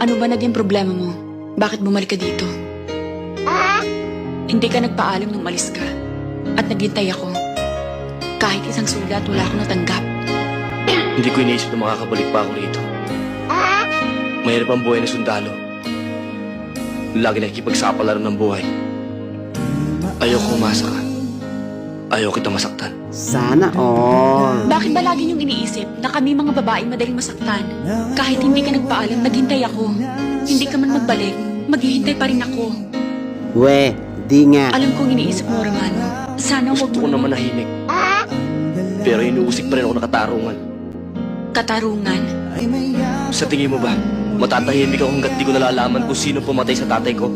Ano ba naging problema mo? Bakit bumalik ka dito? Hindi ka nagpaalam nung malis ka. At naghintay ako. Kahit isang sulat, wala akong natanggap. Hindi ko iniisip na makakabalik pa ako rito. Mahirap ang buhay ng sundalo. Lagi nakikipagsapalaran ng buhay. Ayoko umasa ka. Ayaw kita masaktan. Sana all. Bakit ba lagi niyong iniisip na kami mga babae madaling masaktan? Kahit hindi ka nagpaalam, naghintay ako. Hindi ka man magbalik, maghihintay pa rin ako. We, di nga. Alam kong iniisip mo, Romano. Sana wag Gusto ko mo naman nahimik. Pero inuusik pa rin ako ng katarungan. katarungan. Sa tingin mo ba, matatahimik ako hanggat di ko nalalaman kung sino pumatay sa tatay ko?